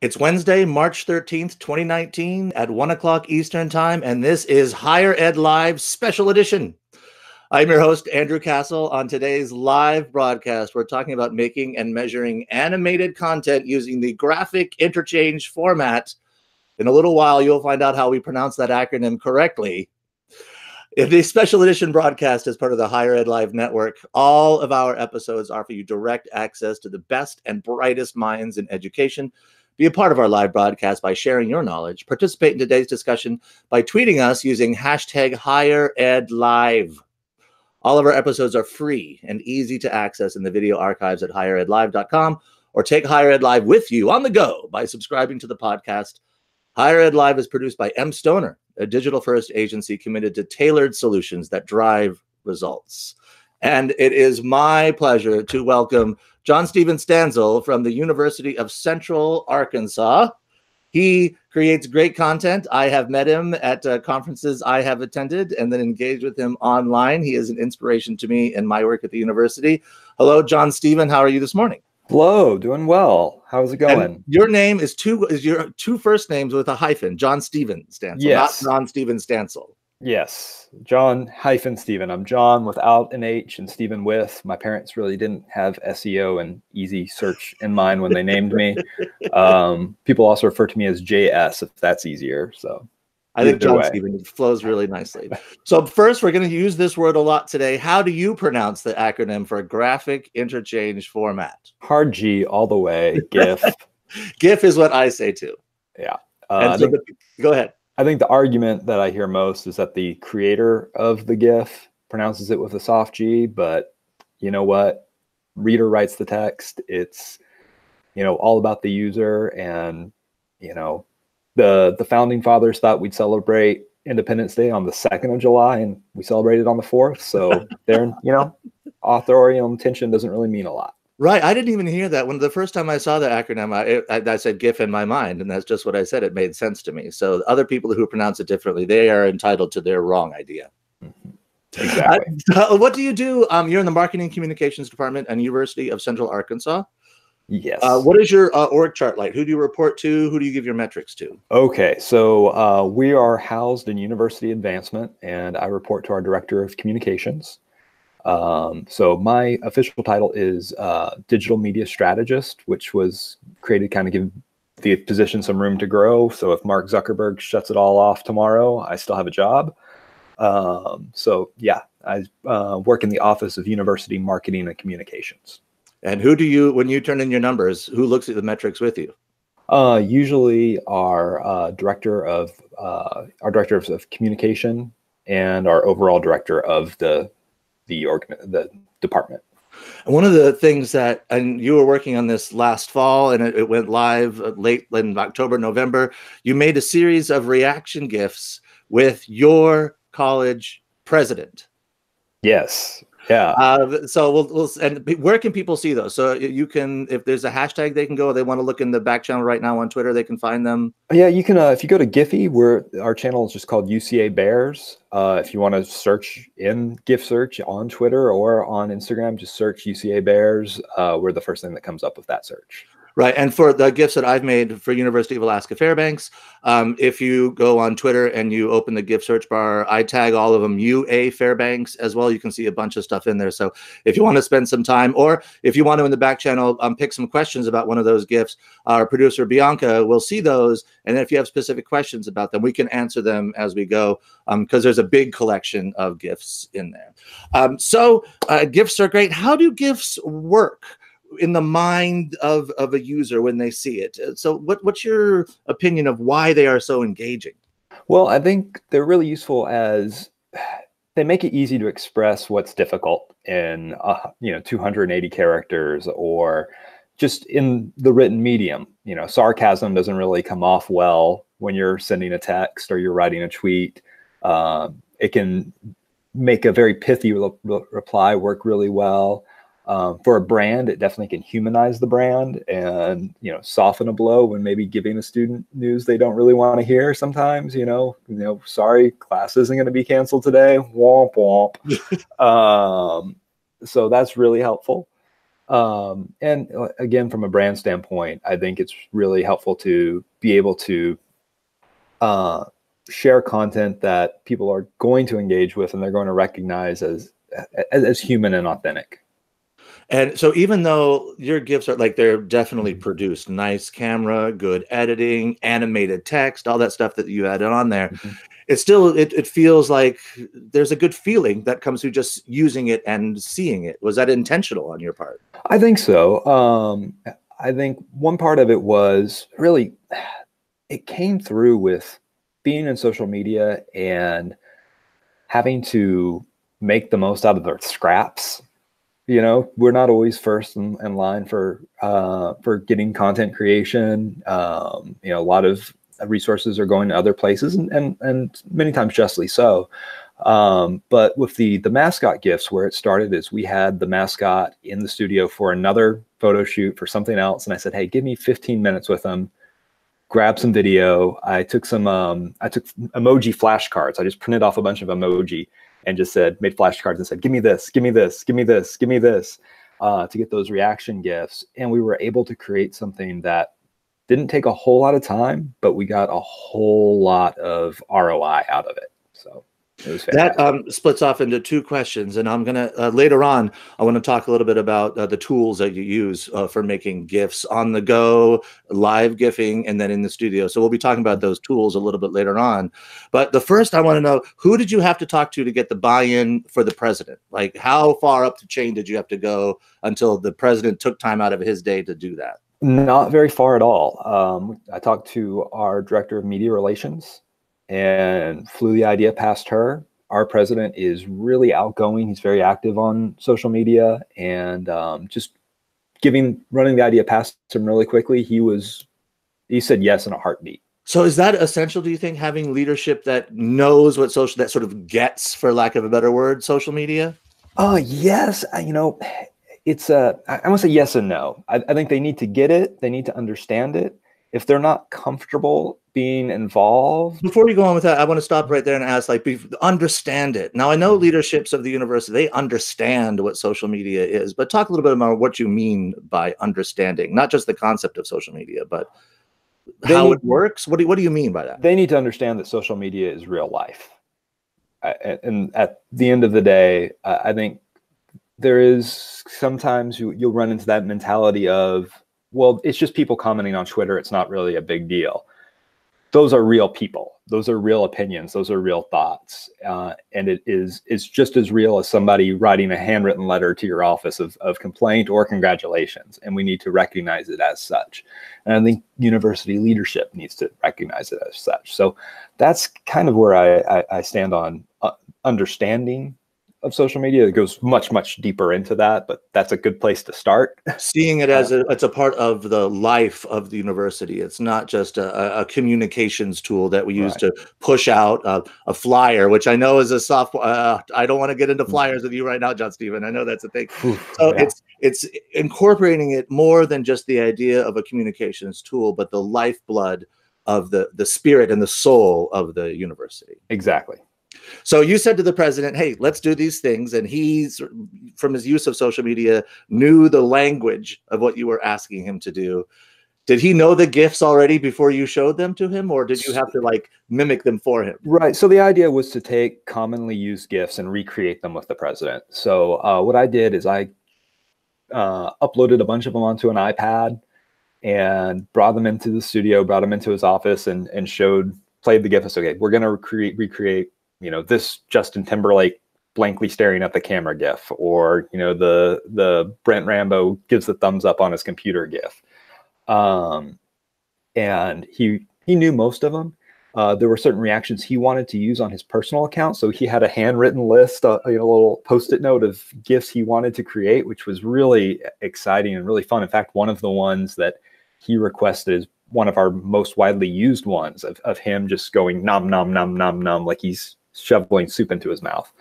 It's Wednesday, March 13th, 2019 at 1 o'clock Eastern Time, and this is Higher Ed Live Special Edition. I'm your host, Andrew Cassel. On today's live broadcast, we're talking about making and measuring animated content using the graphic interchange format. In a little while, you'll find out how we pronounce that acronym correctly. If the special edition broadcast is part of the Higher Ed Live network, all of our episodes offer you direct access to the best and brightest minds in education. Be a part of our live broadcast by sharing your knowledge. Participate in today's discussion by tweeting us using hashtag HigherEdLive. All of our episodes are free and easy to access in the video archives at higheredlive.com, or take Higher Ed Live with you on the go by subscribing to the podcast. Higher Ed Live is produced by M. Stoner, a digital-first agency committed to tailored solutions that drive results. And it is my pleasure to welcome Jon-Stephen Stansel from the University of Central Arkansas. He creates great content. I have met him at conferences I have attended and then engaged with him online. He is an inspiration to me in my work at the university. Hello, Jon-Stephen. How are you this morning? Hello, doing well. How's it going? And your name is your two first names with a hyphen, Jon-Stephen Stansel, yes. Not Jon-Stephen Stansel. Yes, Jon-Stephen. I'm John without an H and Stephen with. My parents really didn't have SEO and easy search in mind when they named me. People also refer to me as JS if that's easier. So I think Jon-Stephen flows really nicely. So first, we're going to use this word a lot today. How do you pronounce the acronym for graphic interchange format? Hard G all the way, GIF. GIF is what I say too. Yeah. Go ahead. I think the argument that I hear most is that the creator of the GIF pronounces it with a soft G, but you know what? Reader writes the text. It's, all about the user, and, the founding fathers thought we'd celebrate Independence Day on the 2nd of July, and we celebrated on the 4th. So their, authorial intention doesn't really mean a lot. Right. I didn't even hear that. When the first time I saw the acronym, I said GIF in my mind, and that's just what I said. It made sense to me. So other people who pronounce it differently, they are entitled to their wrong idea. Exactly. What do you do? You're in the marketing communications department at University of Central Arkansas. Yes. What is your org chart like? Who do you report to? Who do you give your metrics to? Okay. So we are housed in university advancement, and I report to our director of communications. So my official title is digital media strategist, which was created kind of give the position some room to grow. So if Mark Zuckerberg shuts it all off tomorrow, I still have a job. So yeah, I work in the Office of University Marketing and Communications. And who do you, when you turn in your numbers, who looks at the metrics with you? Usually our director of communication and our overall director of the department. And one of the things that, and you were working on this last fall, and it went live late in October, November. You made a series of reaction GIFs with your college president. Yes. Yeah. So and where can people see those? So you can, if there's a hashtag they can go, they want to look in the back channel right now on Twitter, they can find them. Yeah, you can, if you go to Giphy, our channel is just called UCA Bears. If you want to search in GIF search on Twitter or on Instagram, just search UCA Bears. We're the first thing that comes up with that search. Right. And for the GIFs that I've made for University of Alaska Fairbanks, if you go on Twitter and you open the GIF search bar, I tag all of them UA Fairbanks as well. You can see a bunch of stuff in there. So if you want to spend some time, or if you want to in the back channel, pick some questions about one of those GIFs, our producer Bianca will see those. And if you have specific questions about them, we can answer them as we go, because there's a big collection of GIFs in there. GIFs are great. How do GIFs work in the mind of a user when they see it? So what's your opinion of why they are so engaging? Well, I think they're really useful as they make it easy to express what's difficult in 280 characters, or just in the written medium. Sarcasm doesn't really come off well when you're sending a text or you're writing a tweet. It can make a very pithy reply work really well. For a brand, it definitely can humanize the brand and, soften a blow when maybe giving a student news they don't really want to hear sometimes, sorry, class isn't going to be canceled today. Womp womp. So that's really helpful. And again, from a brand standpoint, I think it's really helpful to be able to share content that people are going to engage with and they're going to recognize as human and authentic. And so even though your GIFs are like, they're definitely produced, nice camera, good editing, animated text, all that stuff that you added on there, it's still, it feels like there's a good feeling that comes through just using it and seeing it. Was that intentional on your part? I think so. I think one part of it was really, it came through with being in social media and having to make the most out of the scraps. You know, we're not always first in line for getting content creation. You know, a lot of resources are going to other places, and many times justly so. But with the mascot GIFs, where it started is we had the mascot in the studio for another photo shoot for something else, and I said, "Hey, give me 15 minutes with him. Grab some video." I took emoji flashcards. I just printed off a bunch of emoji and just made flashcards and said, "Give me this, give me this, give me this, give me this," to get those reaction GIFs. And we were able to create something that didn't take a whole lot of time, but we got a whole lot of ROI out of it. So it was fantastic. That splits off into two questions, and I'm gonna later on, I want to talk a little bit about the tools that you use for making GIFs on the go, live GIFing, and then in the studio. So we'll be talking about those tools a little bit later on. But the first, I want to know, who did you have to talk to get the buy-in for the president? Like, how far up the chain did you have to go until the president took time out of his day to do that? Not very far at all. I talked to our director of media relations and flew the idea past her. Our president is really outgoing. He's very active on social media, and just running the idea past him really quickly. He said yes in a heartbeat. So is that essential, do you think, having leadership that knows what that sort of gets, for lack of a better word, social media? Yes. You know, it's I want to say yes and no. I think they need to get it. They need to understand it. If they're not comfortable being involved. Before you go on with that, I want to stop right there and ask, like, understand it. Now, I know leaderships of the university, they understand what social media is, but talk a little bit about what you mean by understanding, not just the concept of social media, but how it works. What do you mean by that? They need to understand that social media is real life. And at the end of the day, I think there is sometimes you'll run into that mentality of, well, it's just people commenting on Twitter. It's not really a big deal. Those are real people. Those are real opinions. Those are real thoughts. And it's just as real as somebody writing a handwritten letter to your office of complaint or congratulations. And we need to recognize it as such. And I think university leadership needs to recognize it as such. So that's kind of where I stand on understanding of social media. It goes much, much deeper into that, but that's a good place to start. Seeing it as it's a part of the life of the university. It's not just a communications tool that we use to push out a flyer, which I know is a software. I don't want to get into flyers with you right now, Jon-Stephen. I know that's a thing. So it's incorporating it more than just the idea of a communications tool, but the lifeblood of the spirit and the soul of the university. Exactly. So you said to the president, hey, let's do these things. And he's, from his use of social media, knew the language of what you were asking him to do. Did he know the GIFs already before you showed them to him, or did you have to like mimic them for him? Right. So the idea was to take commonly used GIFs and recreate them with the president. So what I did is I uploaded a bunch of them onto an iPad and brought them into the studio, brought them into his office, and played the GIF. Okay, we're going to recreate, you know, this Justin Timberlake blankly staring at the camera GIF, or, you know, the Brent Rambo gives the thumbs up on his computer GIF. And he knew most of them. There were certain reactions he wanted to use on his personal account. So he had a handwritten list, a little Post-it note of GIFs he wanted to create, which was really exciting and really fun. In fact, one of the ones that he requested is one of our most widely used ones of him just going nom, nom, nom, nom, nom, like he's shoveling soup into his mouth.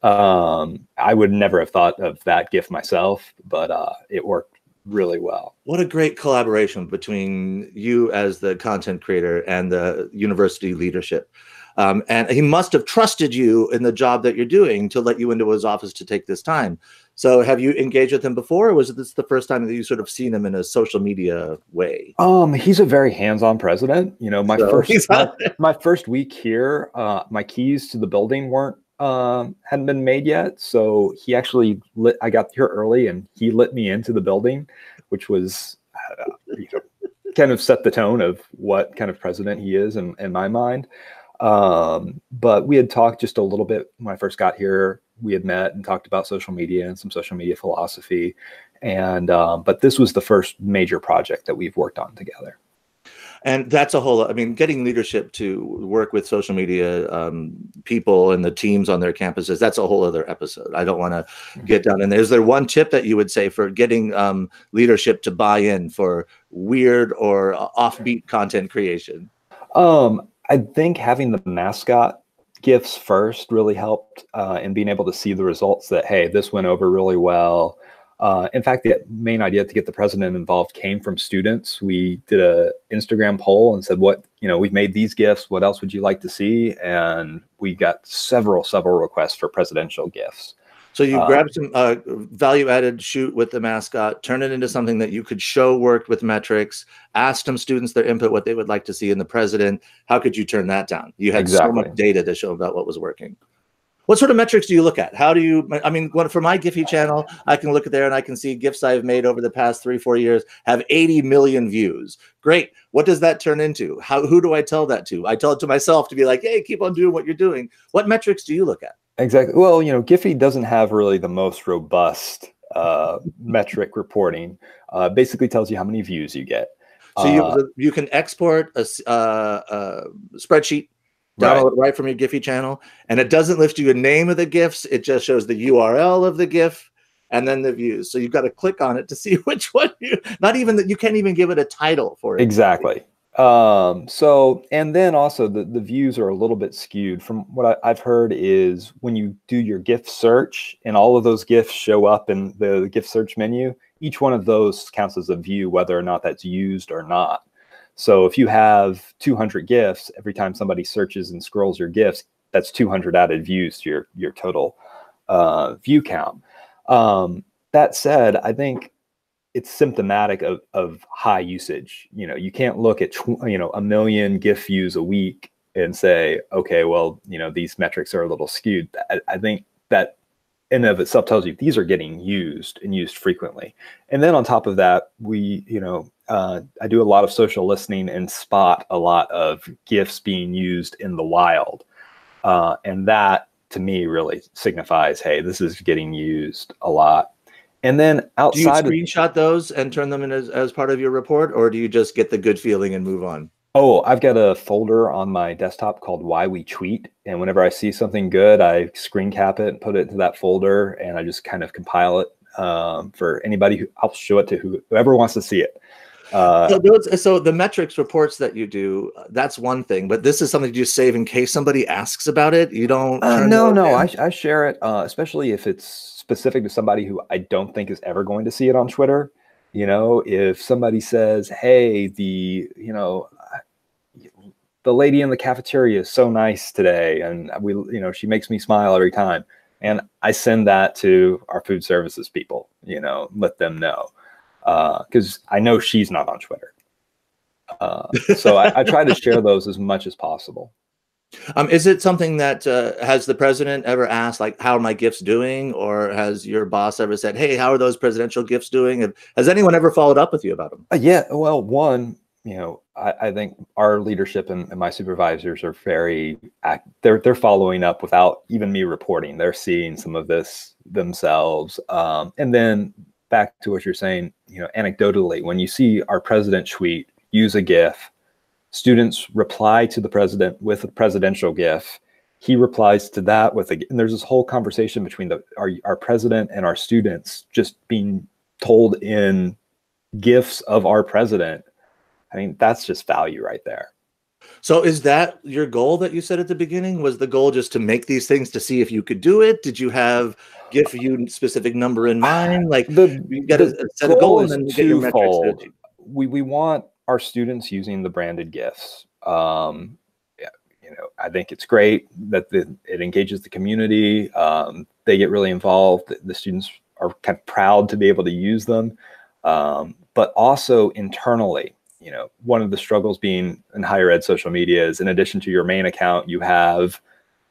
I would never have thought of that GIF myself, but it worked really well. What a great collaboration between you as the content creator and the university leadership. And he must have trusted you in the job that you're doing to let you into his office to take this time. So have you engaged with him before, or was this the first time that you sort of seen him in a social media way? He's a very hands-on president. You know, So my first week here, my keys to the building hadn't been made yet. So he actually I got here early and he lit me into the building, which was, kind of set the tone of what kind of president he is in my mind. But we had talked just a little bit when I first got here. We had met and talked about social media and some social media philosophy. But this was the first major project that we've worked on together. And that's a whole, I mean, getting leadership to work with social media people and the teams on their campuses, that's a whole other episode. I don't want to get down in there. Is there one tip that you would say for getting leadership to buy in for weird or offbeat content creation? I think having the mascot GIFs first really helped in being able to see the results that, hey, this went over really well. In fact, the main idea to get the president involved came from students. We did an Instagram poll and said, we've made these GIFs. What else would you like to see? And we got several requests for presidential GIFs. So you grabbed some value-added shoot with the mascot, turn it into something that you could show worked with metrics, ask some students their input, what they would like to see in the president. How could you turn that down? You had so much data to show about what was working. What sort of metrics do you look at? How do you, I mean, for my Giphy channel, I can look at there and I can see GIFs I've made over the past 3-4 years have 80 million views. Great. What does that turn into? Who do I tell that to? I tell it to myself to be like, hey, keep on doing what you're doing. What metrics do you look at? Exactly. Well, Giphy doesn't have really the most robust metric reporting. Basically tells you how many views you get. So you can export a spreadsheet, download it right from your Giphy channel, and it doesn't list you a name of the GIFs. It just shows the URL of the GIF and then the views. So you've got to click on it to see which one not even that you can't even give it a title for it. Exactly. And then also the views are a little bit skewed. From what I've heard is when you do your GIF search and all of those GIFs show up in the GIF search menu, each one of those counts as a view, whether or not that's used or not. So if you have 200 GIFs, every time somebody searches and scrolls your GIFs, that's 200 added views to your total view count. That said, I think it's symptomatic of high usage. You can't look at 1 million GIF views a week and say, okay, well, these metrics are a little skewed. I think that in and of itself tells you these are getting used and used frequently. And then on top of that, I do a lot of social listening and spot a lot of GIFs being used in the wild. And that to me really signifies, hey, this is getting used a lot. And then outside, do you screenshot those and turn them in as part of your report, or do you just get the good feeling and move on? Oh, I've got a folder on my desktop called Why We Tweet. And whenever I see something good, I screen cap it and put it into that folder. And I just kind of compile it for anybody I'll show it to whoever wants to see it. So the metrics reports that you do, that's one thing, but this is something you save in case somebody asks about it. You don't. No, I share it, especially if it's specific to somebody who I don't think is ever going to see it on Twitter. If somebody says, hey, the lady in the cafeteria is so nice today, and she makes me smile every time, and I send that to our food services people, let them know. Because I know she's not on Twitter. So I try to share those as much as possible. Is it something that has the president ever asked, like, how are my GIFs doing? Or has your boss ever said, hey, how are those presidential GIFs doing? And has anyone ever followed up with you about them? Yeah, well, one, I think our leadership and my supervisors are they're following up without even me reporting. They're seeing some of this themselves. And then back to what you're saying, anecdotally, when you see our president tweet, use a GIF, students reply to the president with a presidential GIF. He replies to that with and there's this whole conversation between our president and our students just being told in GIFs of our president. I mean, that's just value right there. So is that your goal that you said at the beginning? Was the goal just to make these things to see if you could do it? Did you have GIF view specific number in mind? Like you got to set a goal and then get your metrics. We want our students using the branded GIFs. I think it's great that it engages the community. They get really involved. The students are kind of proud to be able to use them. But also internally, you know, one of the struggles being in higher ed social media is, in addition to your main account, you have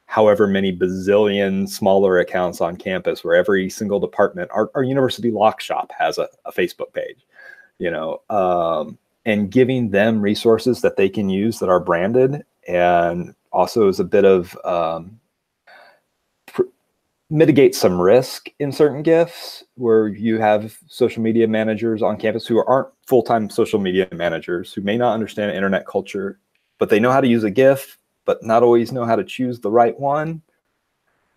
however many bazillion smaller accounts on campus where every single department, our university lock shop has a Facebook page, you know, and giving them resources that they can use that are branded, and also is a bit of mitigate some risk in certain GIFs where you have social media managers on campus who aren't full-time social media managers, who may not understand internet culture, but they know how to use a GIF, but not always know how to choose the right one.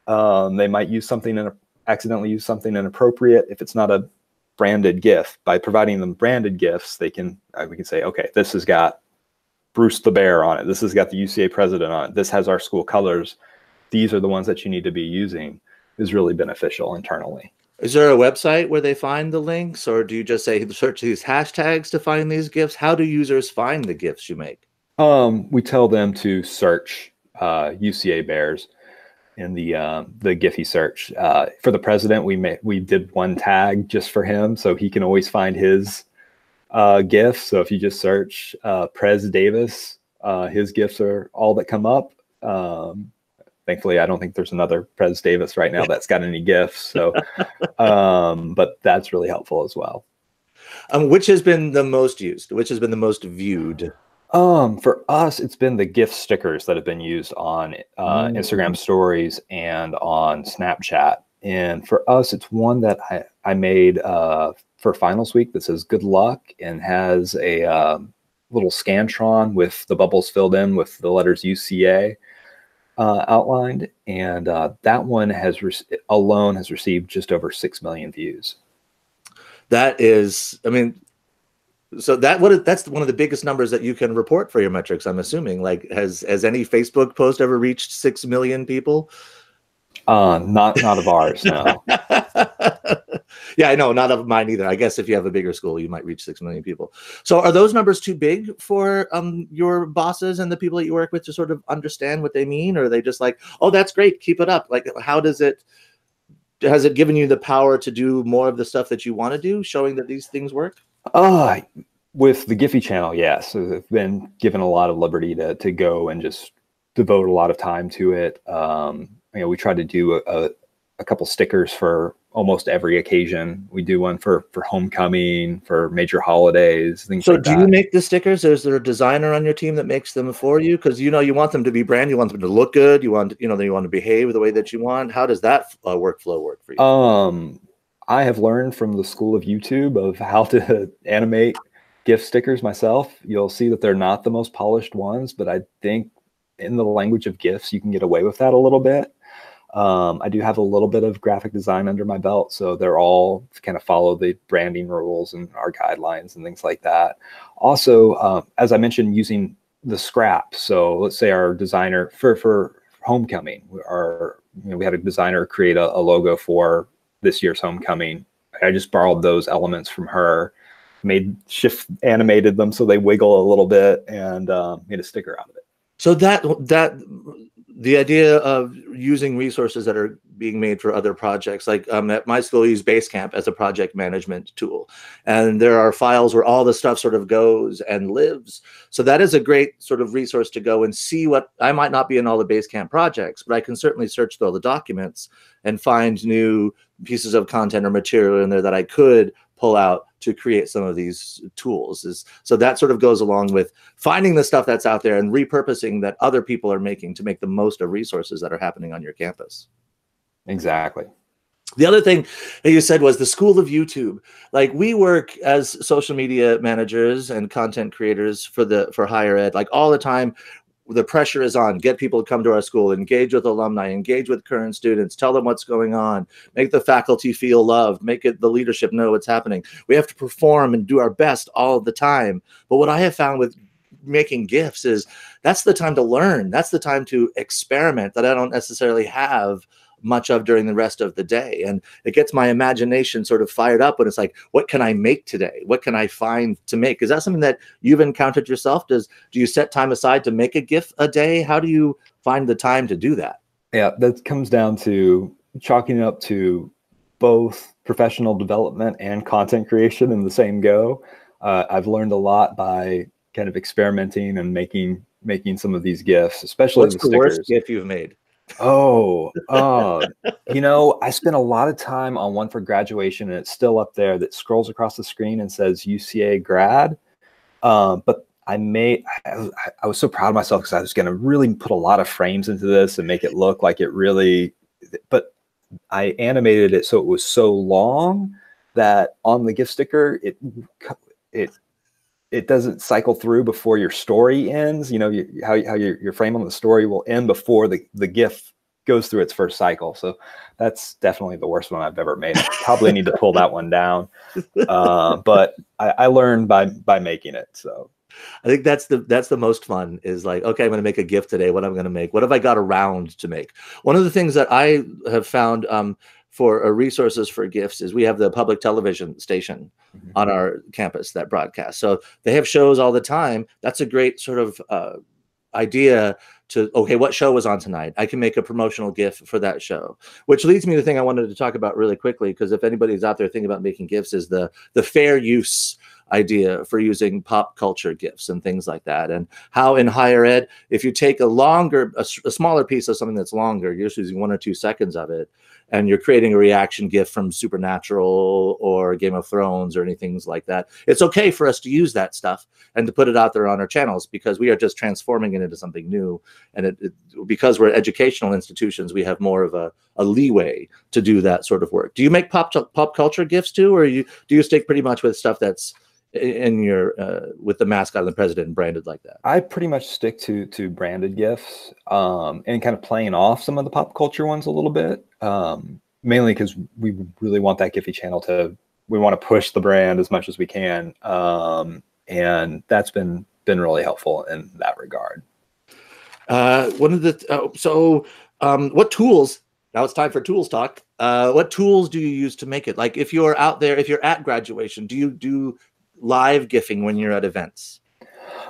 They might use something accidentally use something inappropriate if it's not a branded GIF. By providing them branded GIFs, we can say, okay, this has got Bruce the Bear on it. This has got the UCA president on it. This has our school colors. These are the ones that you need to be using. Is really beneficial internally. Is there a website where they find the links, or do you just say search these hashtags to find these GIFs? How do users find the GIFs you make? We tell them to search UCA Bears in the Giphy search. For the president, we did one tag just for him, so he can always find his GIF. So if you just search Pres Davis, his GIFs are all that come up. Thankfully, I don't think there's another Pres Davis right now that's got any GIFs. So, but that's really helpful as well. Which has been the most used? Which has been the most viewed? For us, it's been the GIF stickers that have been used on Instagram stories and on Snapchat. And for us, it's one that I made for finals week that says good luck and has a little Scantron with the bubbles filled in with the letters UCA. Outlined, and that one alone has received just over 6 million views. That is, I mean, so that's one of the biggest numbers that you can report for your metrics, I'm assuming. Like, has any Facebook post ever reached 6 million people? Not of ours, no. Yeah, I know, not of mine either. I guess if you have a bigger school, you might reach 6 million people. So are those numbers too big for your bosses and the people that you work with to sort of understand what they mean? Or are they just like, oh, that's great, keep it up? Like, has it given you the power to do more of the stuff that you want to do, showing that these things work? With the Giphy channel, yes. So I've been given a lot of liberty to go and just devote a lot of time to it. You know, we try to do a couple stickers for almost every occasion. We do one for homecoming, for major holidays, things like that. So do you make the stickers? Is there a designer on your team that makes them for you? Because, you know, you want them to be brand, you want them to look good, you want to behave the way that you want. How does that workflow work for you? I have learned from the school of YouTube of how to animate GIF stickers myself. You'll see that they're not the most polished ones, but I think in the language of GIFs, you can get away with that a little bit. I do have a little bit of graphic design under my belt, so they're all kind of follow the branding rules and our guidelines and things like that. Also, as I mentioned, using the scrap. So let's say our designer for homecoming, we had a designer create a logo for this year's homecoming. I just borrowed those elements from her, animated them so they wiggle a little bit, and made a sticker out of it. So the idea of using resources that are being made for other projects, like at my school, I use Basecamp as a project management tool. And there are files where all the stuff sort of goes and lives. So that is a great sort of resource to go and see what, I might not be in all the Basecamp projects, but I can certainly search through all the documents and find new pieces of content or material in there that I could pull out to create some of these tools. So that sort of goes along with finding the stuff that's out there and repurposing that other people are making to make the most of resources that are happening on your campus. Exactly. The other thing that you said was the school of YouTube. Like, we work as social media managers and content creators for higher ed, like all the time. The pressure is on. Get people to come to our school, engage with alumni, engage with current students, tell them what's going on, make the faculty feel loved, make the leadership know what's happening. We have to perform and do our best all of the time. But what I have found with making GIFs is that's the time to learn. That's the time to experiment that I don't necessarily have much of during the rest of the day. And it gets my imagination sort of fired up when it's like, what can I make today? What can I find to make? Is that something that you've encountered yourself? Do you set time aside to make a GIF a day? How do you find the time to do that? Yeah, that comes down to chalking it up to both professional development and content creation in the same go. I've learned a lot by kind of experimenting and making some of these GIFs, especially What's the the stickers. worst GIF you've made? You know, I spent a lot of time on one for graduation, and it's still up there, that scrolls across the screen and says UCA grad. But I was so proud of myself because I was going to really put a lot of frames into this and make it look like it really, but I animated it so it was so long that on the GIF sticker, it doesn't cycle through before your story ends. You know, how your frame on the story will end before the GIF goes through its first cycle. So that's definitely the worst one I've ever made. I probably need to pull that one down. But I learned by making it. So I think that's the most fun, is like, okay, I'm going to make a GIF today. What I'm going to make? What have I got around to make? One of the things that I have found for resources for GIFs is we have the public television station on our campus that broadcasts. So they have shows all the time. That's a great sort of idea to, okay, what show was on tonight? I can make a promotional GIF for that show, which leads me to the thing I wanted to talk about really quickly, because if anybody's out there thinking about making GIFs, is the fair use idea for using pop culture GIFs and things like that. And how in higher ed, if you take a smaller piece of something that's longer, you're just using 1 or 2 seconds of it, and you're creating a reaction GIF from Supernatural or Game of Thrones or anything like that, it's okay for us to use that stuff and to put it out there on our channels, because we are just transforming it into something new. And because we're educational institutions, we have more of a leeway to do that sort of work. Do you make pop culture GIFs too, or do you stick pretty much with stuff that's in your with the mascot of the president branded like that? I pretty much stick to branded GIFs, and kind of playing off some of the pop culture ones a little bit, mainly because we really want that Giphy channel we want to push the brand as much as we can, and that's been really helpful in that regard. What tools? Now it's time for tools talk. What tools do you use to make it? Like, if you're out there, if you're at graduation, do you do live GIFing when you're at events?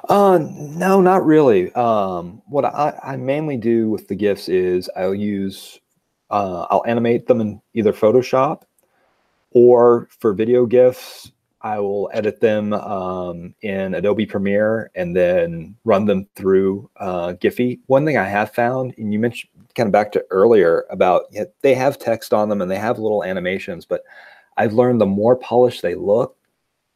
No, not really. What I mainly do with the GIFs is I'll animate them in either Photoshop, or for video GIFs, I will edit them in Adobe Premiere and then run them through Giphy. One thing I have found, and you mentioned kind of back to earlier about, they have text on them and they have little animations, but I've learned the more polished they look,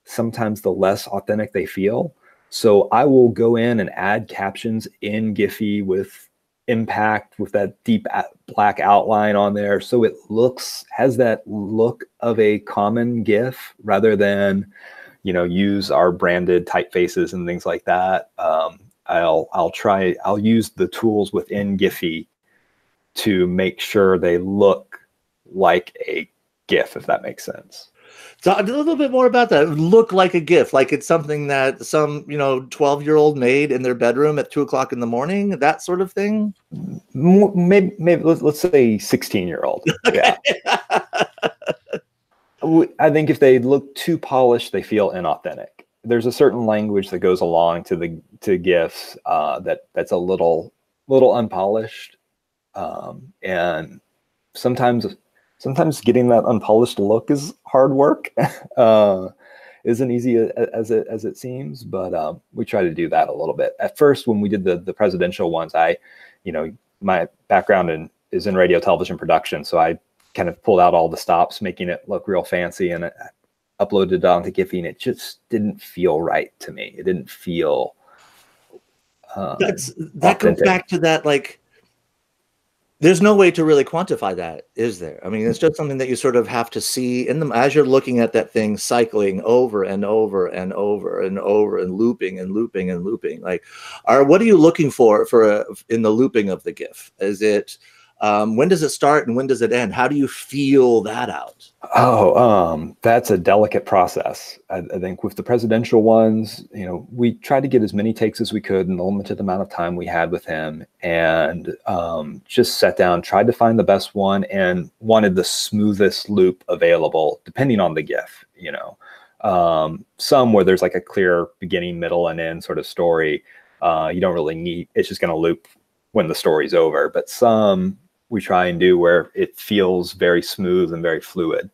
sometimes the less authentic they feel. So I will go in and add captions in Giphy with impact, with that deep black outline on there, so it has that look of a common GIF rather than, use our branded typefaces and things like that. I'll use the tools within Giphy to make sure they look like a GIF, if that makes sense. Talk a little bit more about that. Look like a GIF, like it's something that some 12-year-old made in their bedroom at 2 o'clock in the morning, that sort of thing. Maybe let's say 16-year-old. Okay. Yeah. I think if they look too polished, they feel inauthentic. There's a certain language that goes along to GIFs that's a little unpolished, and sometimes getting that unpolished look is hard work. Isn't easy as it seems, but we try to do that a little bit. At first, when we did the presidential ones, my background is in radio television production, so I kind of pulled out all the stops, making it look real fancy, and uploaded it onto Giphy, and it just didn't feel right to me. It didn't feel that goes back to that, like, there's no way to really quantify that, is there? I mean, it's just something that you sort of have to see in them as you're looking at that thing cycling over and over and over and over and looping and looping and looping. Like, what are you looking for in the looping of the GIF? Is it when does it start and when does it end? How do you feel that out? That's a delicate process. I think with the presidential ones, we tried to get as many takes as we could in the limited amount of time we had with him, and just sat down, tried to find the best one, and wanted the smoothest loop available, depending on the GIF. Some where there's like a clear beginning, middle, and end sort of story. You don't really need, it's just going to loop when the story's over. But some we try and do where it feels very smooth and very fluid.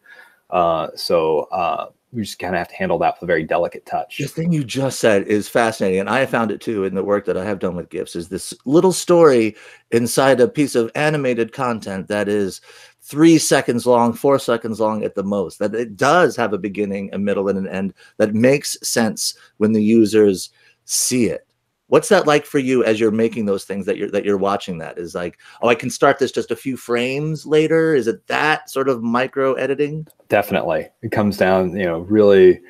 So we just kind of have to handle that with a very delicate touch. The thing you just said is fascinating, and I have found it too in the work that I have done with GIFs, is this little story inside a piece of animated content that is 3 seconds long, 4 seconds long at the most, that it does have a beginning, a middle, and an end that makes sense when the users see it. What's that like for you as you're making those things, that you're watching? That is like, oh, I can start this just a few frames later. Is it that sort of micro editing? Definitely. It comes down, really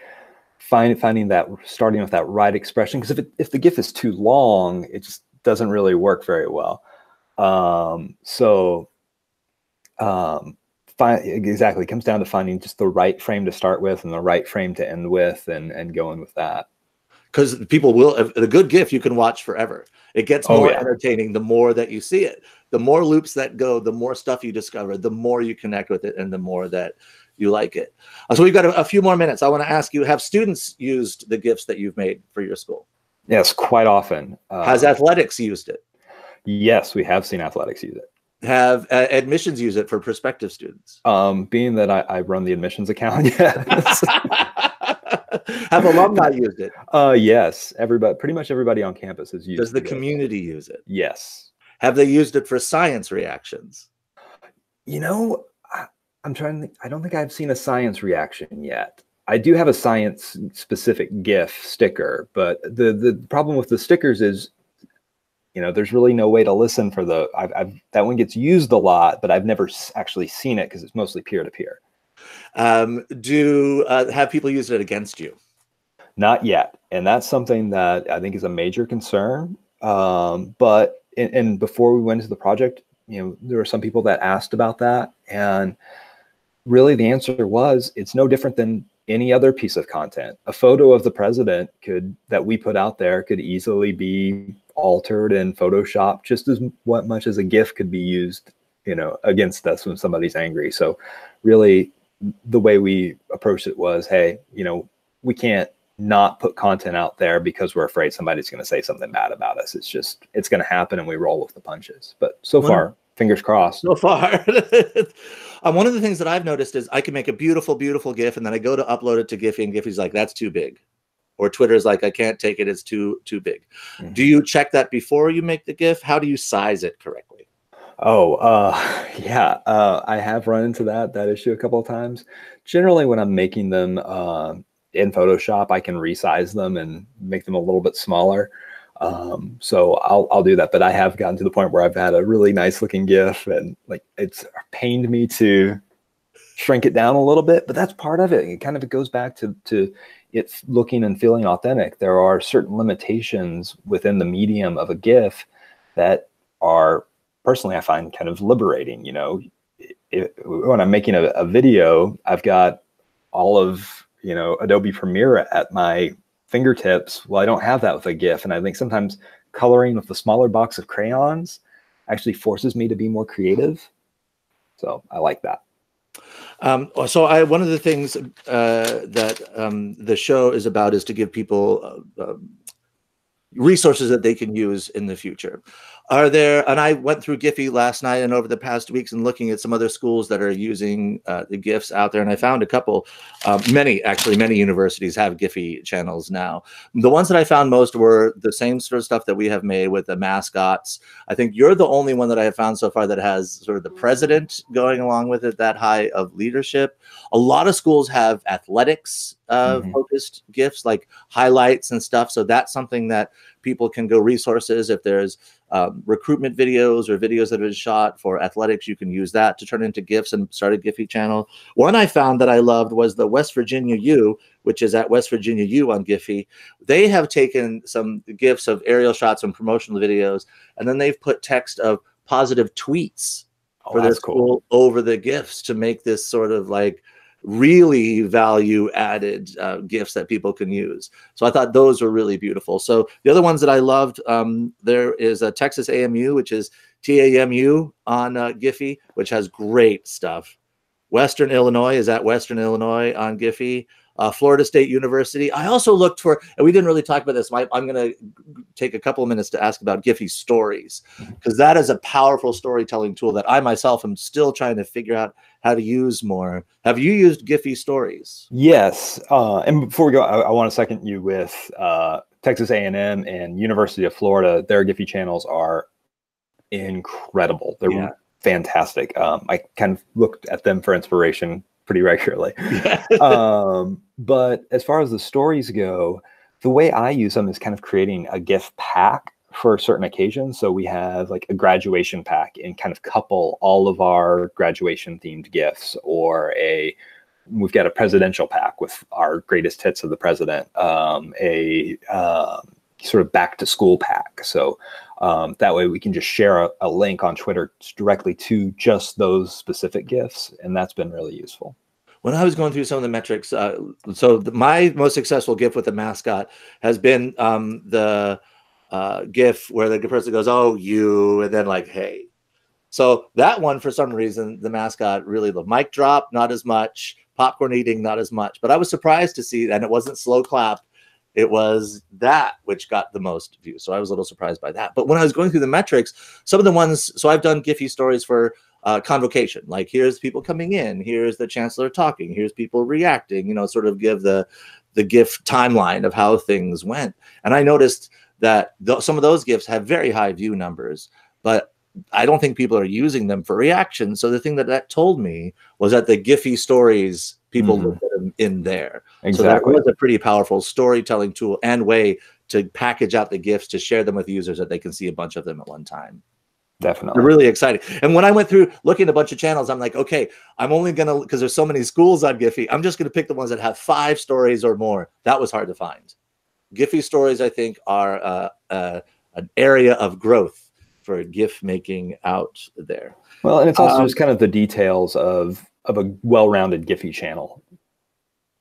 finding that, starting with that right expression. Because if the GIF is too long, it just doesn't really work very well. Exactly. It comes down to finding just the right frame to start with and the right frame to end with, and going with that. Because people will, the good GIF you can watch forever. It gets more entertaining the more that you see it. The more loops that go, the more stuff you discover, the more you connect with it, and the more that you like it. So we've got a few more minutes. I want to ask you, have students used the GIFs that you've made for your school? Yes, quite often. Has athletics used it? Yes, we have seen athletics use it. Have admissions use it for prospective students? Being that I run the admissions account, yes. Have alumni used it? Yes, pretty much everybody on campus has used it. Does the community use it? Yes. Have they used it for science reactions? I'm trying to think. I don't think I've seen a science reaction yet. I do have a science specific GIF sticker, but the problem with the stickers is, there's really no way to listen for that one gets used a lot, but I've never actually seen it because it's mostly peer-to-peer. Have people used it against you? Not yet. And that's something that I think is a major concern. But before we went into the project, there were some people that asked about that. And really the answer was, it's no different than any other piece of content. A photo of the president that we put out there could easily be altered in Photoshop just as much as a GIF could be used, against us when somebody's angry. So really the way we approached it was, hey, we can't not put content out there because we're afraid somebody's going to say something bad about us. It's going to happen, and we roll with the punches. But so far, fingers crossed. So far. One of the things that I've noticed is I can make a beautiful, beautiful GIF, and then I go to upload it to Giphy, and Giphy's like, that's too big. Or Twitter's like, I can't take it, it's too big. Mm-hmm. Do you check that before you make the GIF? How do you size it correctly? Yeah, I have run into that issue a couple of times. Generally, when I'm making them in Photoshop, I can resize them and make them a little bit smaller. So I'll do that. But I have gotten to the point where I've had a really nice looking GIF, and like it's pained me to shrink it down a little bit. But that's part of it. It goes back to it looking and feeling authentic. There are certain limitations within the medium of a GIF that are, personally, I find kind of liberating. When I'm making a video, I've got all of Adobe Premiere at my fingertips. Well, I don't have that with a GIF, and I think sometimes coloring with a smaller box of crayons actually forces me to be more creative. So I like that. So one of the things that the show is about is to give people resources that they can use in the future. And I went through Giphy last night and over the past weeks and looking at some other schools that are using the GIFs out there. And I found a couple, many universities have Giphy channels now. The ones that I found most were the same sort of stuff that we have made with the mascots. I think you're the only one that I have found so far that has sort of the president going along with it, that high of leadership. A lot of schools have athletics focused GIFs, like highlights and stuff. So that's something that people can go resources. If there's recruitment videos or videos that have been shot for athletics, you can use that to turn into GIFs and start a Giphy channel. One I found that I loved was the West Virginia U, which is at West Virginia U on Giphy. They have taken some GIFs of aerial shots and promotional videos, and then they've put text of positive tweets for their school over the GIFs to make this sort of like really value added GIFs that people can use. So I thought those were really beautiful. So the other ones that I loved, there is a Texas AMU, which is TAMU on Giphy, which has great stuff. Western Illinois is at Western Illinois on Giphy. Florida State University. I also looked for, and we didn't really talk about this. I'm going to take a couple of minutes to ask about GIF Stories, because that is a powerful storytelling tool that I myself am still trying to figure out how to use more. Have you used GIF Stories? Yes. And before we go, I want to second you with Texas A&M and University of Florida. Their GIF channels are incredible. They're fantastic. I kind of looked at them for inspiration pretty regularly. But as far as the stories go, the way I use them is kind of creating a GIF pack for certain occasions. So we have like a graduation pack and kind of couple all of our graduation themed GIFs, or we've got a presidential pack with our greatest hits of the president, a sort of back to school pack. So that way we can just share a link on Twitter directly to just those specific GIFs. And that's been really useful. When I was going through some of the metrics, my most successful GIF with the mascot has been the GIF where the person goes, "Oh, you," and then like, "Hey." So that one, for some reason, the mascot really loved. Mic drop, not as much. Popcorn eating, not as much. But I was surprised to see, and it wasn't slow clap. It was that which got the most views. So I was a little surprised by that. But when I was going through the metrics, some of the ones, so I've done GIF Stories for convocation. Like, here's people coming in, here's the chancellor talking, here's people reacting, you know, sort of give the GIF timeline of how things went. And I noticed that some of those GIFs have very high view numbers, but I don't think people are using them for reaction. So the thing that told me was that the GIF Stories, people looked at them in there. Exactly. So that was a pretty powerful storytelling tool and way to package out the GIFs, to share them with users that they can see a bunch of them at one time. Definitely. They're really exciting. And when I went through looking at a bunch of channels, I'm like, okay, I'm only going to, because there's so many schools on Giphy, I'm just going to pick the ones that have 5 stories or more. That was hard to find. Giphy Stories, I think, are an area of growth for GIF making out there. Well, and it's also just kind of the details of a well-rounded Giphy channel.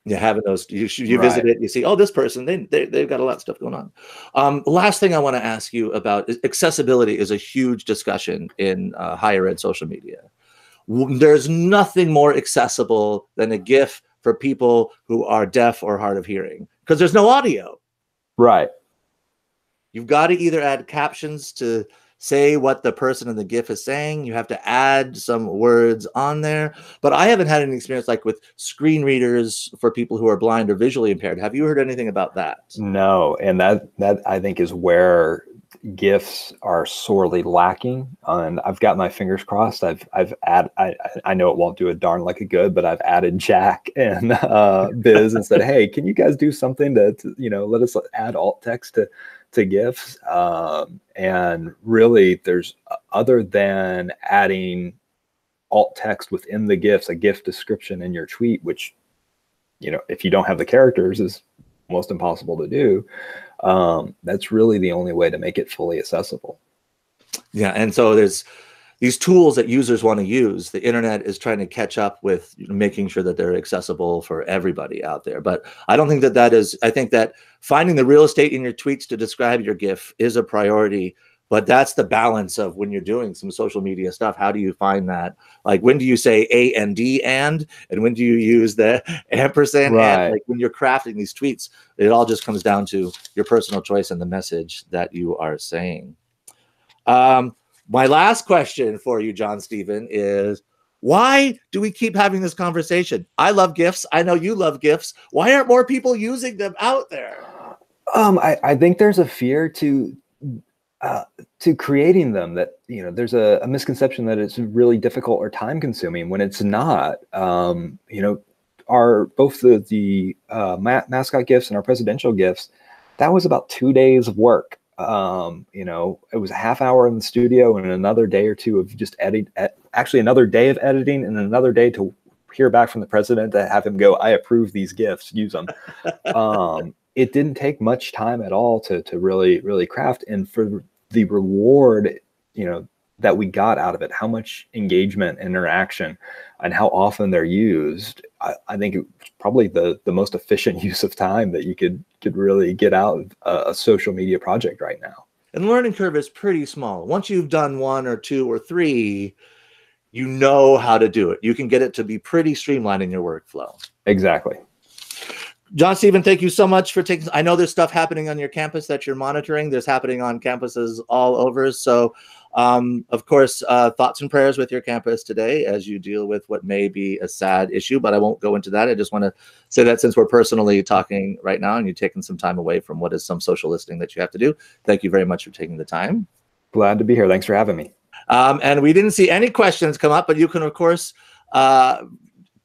Yeah, having those, you visit it, you see, oh, this person, they've got a lot of stuff going on. Last thing I want to ask you about is accessibility is a huge discussion in higher ed social media. There's nothing more accessible than a GIF for people who are deaf or hard of hearing, because there's no audio. Right. You've got to either add captions to say what the person in the GIF is saying. You have to add some words on there. But I haven't had any experience like with screen readers for people who are blind or visually impaired. Have you heard anything about that? No, and that I think is where GIFs are sorely lacking. And I've got my fingers crossed. I know it won't do a darn like a good, but I've added Jack and Biz and said, hey, can you guys do something to let us add alt text to GIFs? And really, there's, other than adding alt text within the GIFs, a GIF description in your tweet, which, if you don't have the characters, is almost impossible to do. That's really the only way to make it fully accessible. Yeah, and so there's these tools that users want to use. The internet is trying to catch up with making sure that they're accessible for everybody out there. But I don't think that is, I think that finding the real estate in your tweets to describe your GIF is a priority. But that's the balance of when you're doing some social media stuff. How do you find that? Like, when do you say and when do you use the ampersand? Right. And like when you're crafting these tweets, it all just comes down to your personal choice and the message that you are saying. My last question for you, Jon-Stephen, is why do we keep having this conversation? I love GIFs. I know you love GIFs. Why aren't more people using them out there? I think there's a fear to creating them, that there's a misconception that it's really difficult or time consuming, when it's not. Our both the mascot GIFs and our presidential GIFs, that was about 2 days of work. It was a half hour in the studio and another day or two of just actually another day of editing and another day to hear back from the president to have him go, I approve these GIFs, use them. It didn't take much time at all to really, really craft. And for the reward, that we got out of it, how much engagement, interaction, and how often they're used, I think it's probably the most efficient use of time that you could really get out of a social media project right now. And the learning curve is pretty small. Once you've done 1 or 2 or 3, you know how to do it. You can get it to be pretty streamlined in your workflow. Exactly. Jon-Stephen, thank you so much for taking. I know there's stuff happening on your campus that you're monitoring. There's happening on campuses all over. So, of course, thoughts and prayers with your campus today as you deal with what may be a sad issue, but I won't go into that. I just want to say that since we're personally talking right now and you're taking some time away from what is some social listening that you have to do, thank you very much for taking the time. Glad to be here. Thanks for having me. And we didn't see any questions come up, but you can, of course,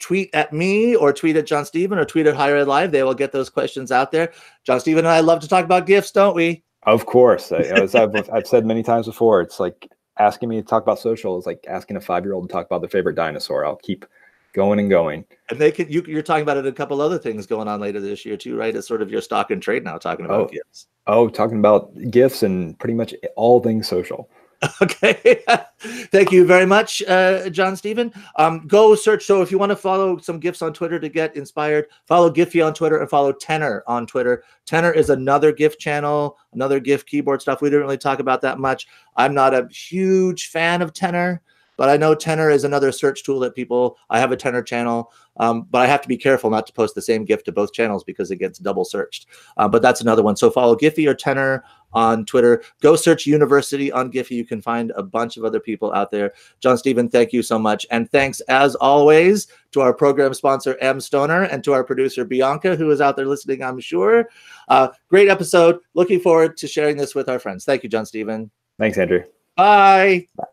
tweet at me or tweet at Jon-Stephen or tweet at Higher Ed Live. They will get those questions out there. Jon-Stephen and I love to talk about GIFs, don't we? Of course. As I've said many times before, it's like asking me to talk about social is like asking a 5-year-old to talk about their favorite dinosaur. I'll keep going and going. And they can, you're talking about it, a couple other things going on later this year too, right? It's sort of your stock and trade now, talking about GIFs. Oh, talking about GIFs and pretty much all things social. Okay. Thank you very much, Jon-Stephen. Go search. So if you want to follow some GIFs on Twitter to get inspired, follow Giphy on Twitter and follow Tenor on Twitter. Tenor is another GIF channel, another GIF keyboard stuff. We didn't really talk about that much. I'm not a huge fan of Tenor, but I know Tenor is another search tool that people, I have a Tenor channel, but I have to be careful not to post the same GIF to both channels because it gets double searched. But that's another one. So follow Giphy or Tenor on Twitter. Go search University on Giphy. You can find a bunch of other people out there. Jon-Stephen, thank you so much. And thanks, as always, to our program sponsor, M. Stoner, and to our producer, Bianca, who is out there listening, I'm sure. Great episode. Looking forward to sharing this with our friends. Thank you, Jon-Stephen. Thanks, Andrew. Bye. Bye.